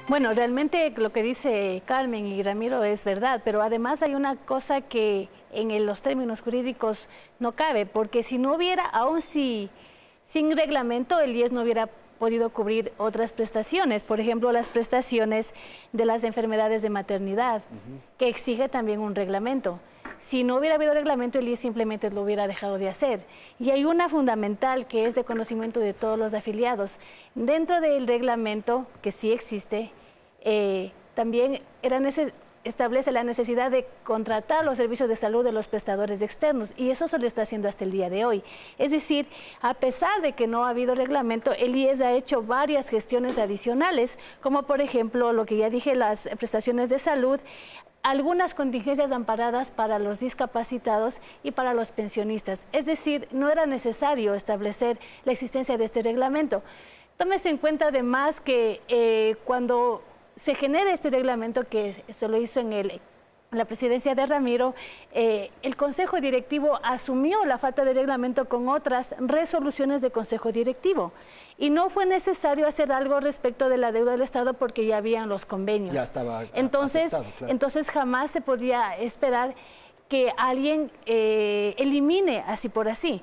Bueno, realmente lo que dice Carmen y Ramiro es verdad, pero además hay una cosa que en los términos jurídicos no cabe, porque si no hubiera, aún si sin reglamento, el IES no hubiera podido cubrir otras prestaciones, por ejemplo, las prestaciones de las enfermedades de maternidad, que exige también un reglamento. Si no hubiera habido reglamento, el IES simplemente lo hubiera dejado de hacer. Y hay una fundamental que es de conocimiento de todos los afiliados. Dentro del reglamento, que sí existe, también establece la necesidad de contratar los servicios de salud de los prestadores externos, y eso se lo está haciendo hasta el día de hoy. Es decir, a pesar de que no ha habido reglamento, el IES ha hecho varias gestiones adicionales, como por ejemplo, lo que ya dije, las prestaciones de salud, algunas contingencias amparadas para los discapacitados y para los pensionistas. Es decir, no era necesario establecer la existencia de este reglamento. Tómese en cuenta además que cuando se genera este reglamento, que se lo hizo en la presidencia de Ramiro, el Consejo Directivo asumió la falta de reglamento con otras resoluciones de Consejo Directivo. Y no fue necesario hacer algo respecto de la deuda del Estado porque ya habían los convenios. Ya estaba entonces, aceptado, claro. Entonces jamás se podía esperar que alguien elimine así por así.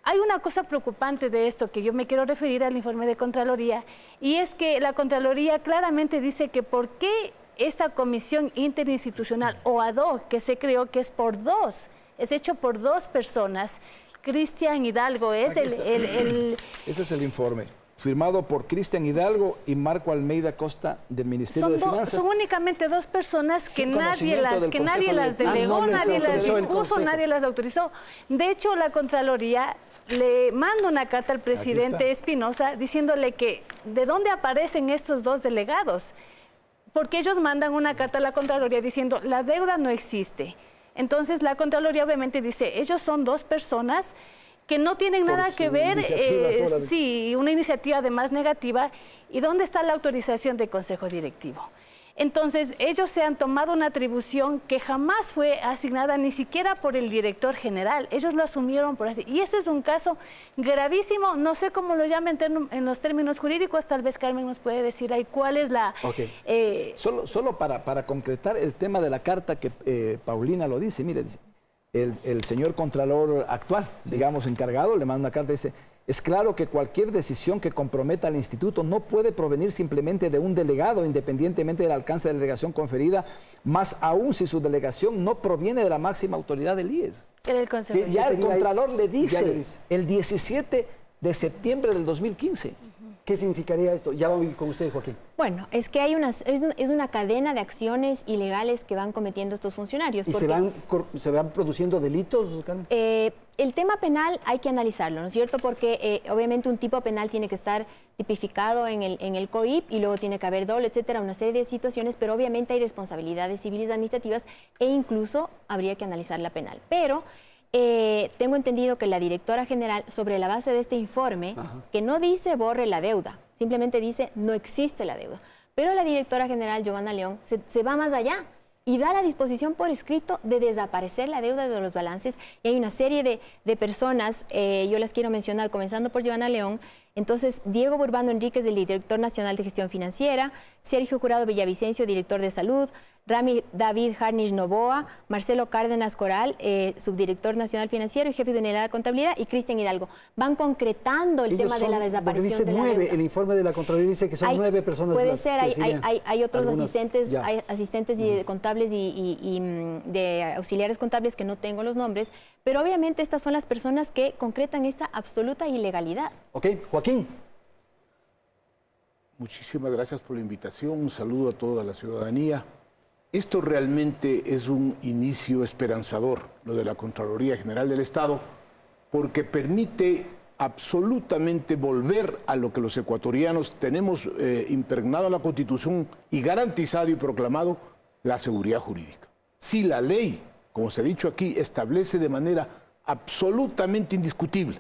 Hay una cosa preocupante de esto que yo me quiero referir al informe de Contraloría, y es que la Contraloría claramente dice que por qué esta comisión interinstitucional o ad hoc que se creó, que es hecho por dos personas. Cristian Hidalgo es Ese es el informe, firmado por Cristian Hidalgo y Marco Almeida Costa del Ministerio de Finanzas. Son únicamente dos personas que nadie las delegó, nadie las dispuso, nadie las autorizó. De hecho, la Contraloría le manda una carta al presidente Espinosa diciéndole que de dónde aparecen estos dos delegados, porque ellos mandan una carta a la Contraloría diciendo la deuda no existe. Entonces la Contraloría obviamente dice, ellos son dos personas que no tienen nada que ver, sí, una iniciativa además negativa. ¿Y dónde está la autorización del Consejo Directivo? Entonces, ellos se han tomado una atribución que jamás fue asignada ni siquiera por el director general. Ellos lo asumieron por así. Y eso es un caso gravísimo. No sé cómo lo llamen en los términos jurídicos. Tal vez Carmen nos puede decir ahí cuál es la... Solo para concretar el tema de la carta que Paulina lo dice. Mire, dice, el señor Contralor actual, digamos, encargado, le manda una carta y dice... Es claro que cualquier decisión que comprometa al instituto no puede provenir simplemente de un delegado, independientemente del alcance de la delegación conferida, más aún si su delegación no proviene de la máxima autoridad del IES. Ya el Contralor le dice el 17 de septiembre del 2015. ¿Qué significaría esto? Ya voy con usted, Joaquín. Bueno, es que es una cadena de acciones ilegales que van cometiendo estos funcionarios. ¿Y se van produciendo delitos, Carmen? El tema penal hay que analizarlo, ¿no es cierto? Porque obviamente un tipo penal tiene que estar tipificado en el COIP y luego tiene que haber dolo, etcétera, una serie de situaciones, pero obviamente hay responsabilidades civiles y administrativas e incluso habría que analizar la penal. Pero tengo entendido que la directora general, sobre la base de este informe, que no dice borre la deuda, simplemente dice no existe la deuda, pero la directora general, Giovanna León, se va más allá y da la disposición por escrito de desaparecer la deuda de los balances. Y hay una serie de personas, yo las quiero mencionar, comenzando por Giovanna León. Entonces, Diego Burbano Enríquez, el director nacional de gestión financiera, Sergio Jurado Villavicencio, director de salud, Rami David Harnish Novoa, Marcelo Cárdenas Coral, subdirector nacional financiero y jefe de unidad de contabilidad, y Cristian Hidalgo. Van concretando el tema de la desaparición de la deuda. El informe de la Contraloría dice que son 9 personas. Puede ser, hay otros asistentes, y contables y de auxiliares contables que no tengo los nombres, pero obviamente estas son las personas que concretan esta absoluta ilegalidad. Ok, Joaquín. Muchísimas gracias por la invitación, un saludo a toda la ciudadanía. Esto realmente es un inicio esperanzador, lo de la Contraloría General del Estado, porque permite absolutamente volver a lo que los ecuatorianos tenemos impregnado en la Constitución y garantizado y proclamado, la seguridad jurídica. Si la ley, como se ha dicho aquí, establece de manera absolutamente indiscutible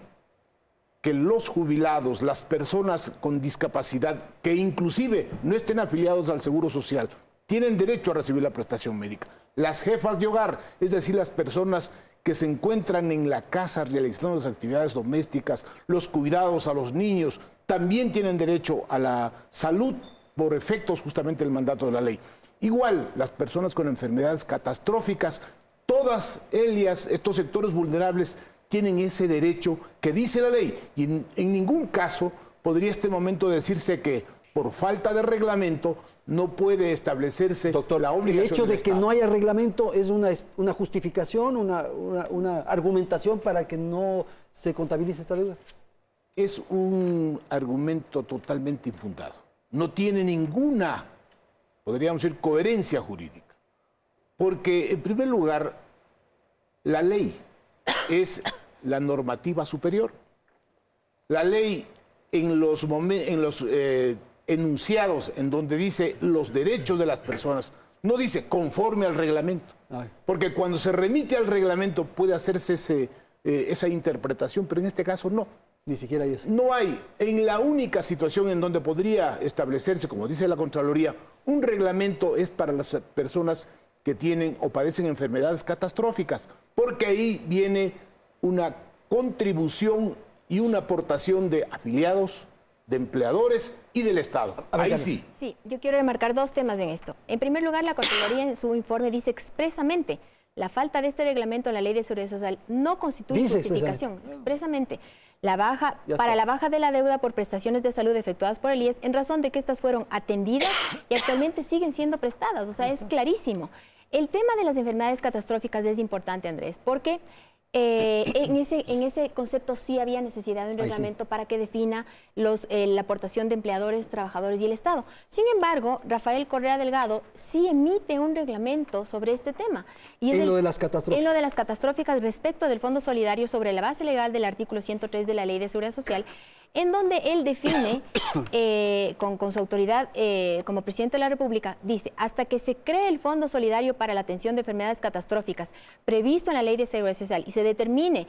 que los jubilados, las personas con discapacidad, que inclusive no estén afiliados al Seguro Social, tienen derecho a recibir la prestación médica. Las jefas de hogar, es decir, las personas que se encuentran en la casa realizando las actividades domésticas, los cuidados a los niños, también tienen derecho a la salud por efectos justamente del mandato de la ley. Igual, las personas con enfermedades catastróficas, todas ellas, estos sectores vulnerables, tienen ese derecho que dice la ley. Y en ningún caso podría este momento decirse que por falta de reglamento no puede establecerse, doctor, la obligación. el hecho de del que Estado. no haya reglamento es una justificación, una argumentación para que no se contabilice esta deuda. Es un argumento totalmente infundado. No tiene ninguna, podríamos decir, coherencia jurídica. Porque, en primer lugar, la ley es la normativa superior. La ley, en los enunciados en donde dice los derechos de las personas, no dice conforme al reglamento. Porque cuando se remite al reglamento puede hacerse esa interpretación, pero en este caso no. Ni siquiera hay eso. No hay, en la única situación en donde podría establecerse, como dice la Contraloría, un reglamento es para las personas que tienen o padecen enfermedades catastróficas, porque ahí viene una contribución y una aportación de afiliados, de empleadores y del Estado. Ahí sí. Sí, yo quiero remarcar dos temas en esto. En primer lugar, la Contraloría en su informe dice expresamente: la falta de este reglamento en la Ley de Seguridad Social no constituye justificación. Expresamente. La baja de la deuda por prestaciones de salud efectuadas por el IES en razón de que estas fueron atendidas y actualmente siguen siendo prestadas. O sea, es clarísimo. El tema de las enfermedades catastróficas es importante, Andrés, porque en ese concepto sí había necesidad de un reglamento para que defina la aportación de empleadores, trabajadores y el Estado. Sin embargo, Rafael Correa Delgado sí emite un reglamento sobre este tema. Y lo de las catastróficas. En lo de las catastróficas respecto del Fondo Solidario sobre la base legal del artículo 103 de la Ley de Seguridad Social, en donde él define, con su autoridad como presidente de la República, dice: hasta que se cree el Fondo Solidario para la Atención de Enfermedades Catastróficas previsto en la Ley de Seguridad Social y se determine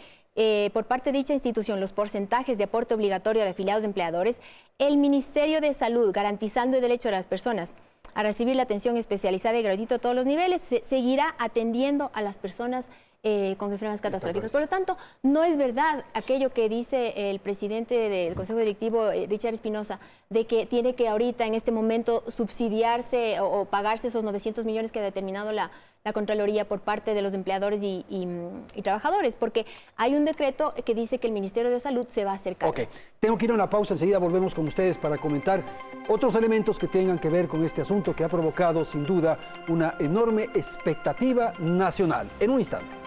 por parte de dicha institución los porcentajes de aporte obligatorio de afiliados de empleadores, el Ministerio de Salud, garantizando el derecho de las personas a recibir la atención especializada y gratuita a todos los niveles, seguirá atendiendo a las personas con enfermedades catastróficas. Por lo tanto, no es verdad aquello que dice el presidente del Consejo Directivo, Richard Espinosa, de que tiene que ahorita, en este momento, subsidiarse o pagarse esos 900 millones que ha determinado la Contraloría por parte de los empleadores y trabajadores, porque hay un decreto que dice que el Ministerio de Salud se va a hacer cargo. Ok, tengo que ir a una pausa, enseguida volvemos con ustedes para comentar otros elementos que tengan que ver con este asunto que ha provocado, sin duda, una enorme expectativa nacional. En un instante.